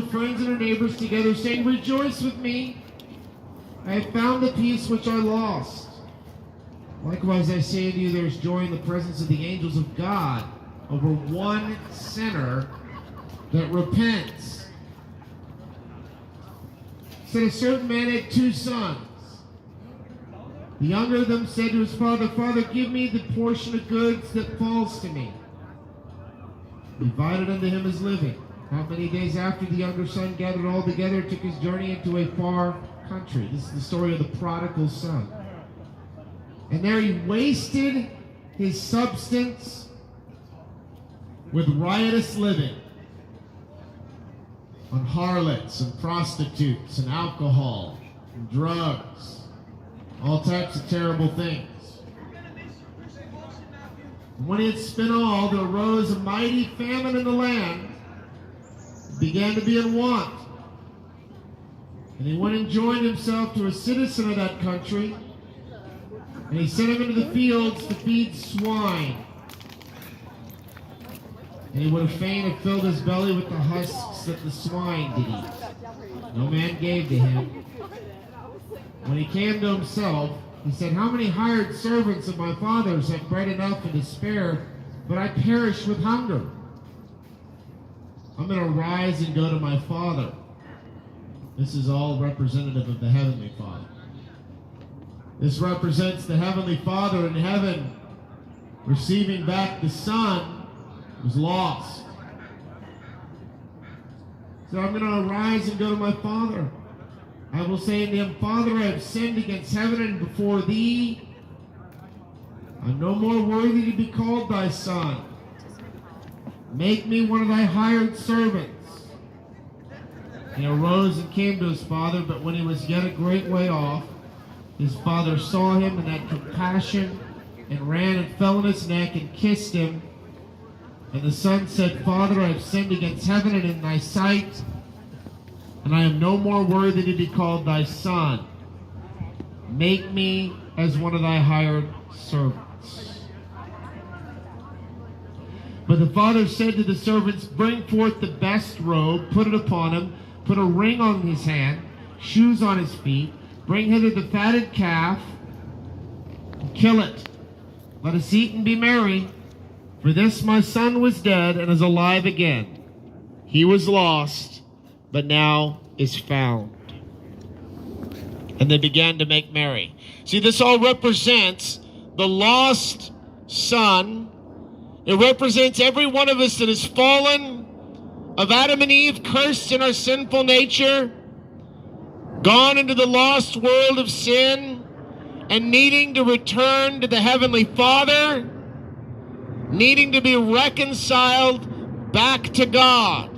her friends and her neighbors together, saying, "Rejoice with me. I have found the peace which I lost." Likewise, I say to you, there is joy in the presence of the angels of God over one sinner that repents. Said a certain man had 2 sons. The younger of them said to his father, "Father, give me the portion of goods that falls to me." He divided unto him his living. Not many days after, the younger son gathered all together and took his journey into a far country. This is the story of the prodigal son. And there he wasted his substance with riotous living on harlots and prostitutes and alcohol and drugs, all types of terrible things. And when he had spent all, there arose a mighty famine in the land, began to be in want. And he went and joined himself to a citizen of that country, and he sent him into the fields to feed swine. And he would have fain have filled his belly with the husks that the swine did eat. No man gave to him. When he came to himself, he said, "How many hired servants of my father's have bread enough and to spare, but I perish with hunger? I'm going to rise and go to my father." This is all representative of the Heavenly Father. This represents the Heavenly Father in heaven receiving back the Son who was lost. So I'm going to arise and go to my father. I will say unto him, "Father, I have sinned against heaven and before thee. I'm no more worthy to be called thy son. Make me one of thy hired servants." He arose and came to his father, but when he was yet a great way off, his father saw him and had compassion, and ran and fell on his neck and kissed him. And the son said, "Father, I have sinned against heaven and in thy sight, and I am no more worthy to be called thy son. Make me as one of thy hired servants." But the father said to the servants, "Bring forth the best robe, put it upon him, put a ring on his hand, shoes on his feet. Bring hither the fatted calf, and kill it. Let us eat and be merry. For this my son was dead and is alive again. He was lost, but now is found." And they began to make merry. See, this all represents the lost son. It represents every one of us that has fallen, of Adam and Eve, cursed in our sinful nature, gone into the lost world of sin, and needing to return to the Heavenly Father, needing to be reconciled back to God.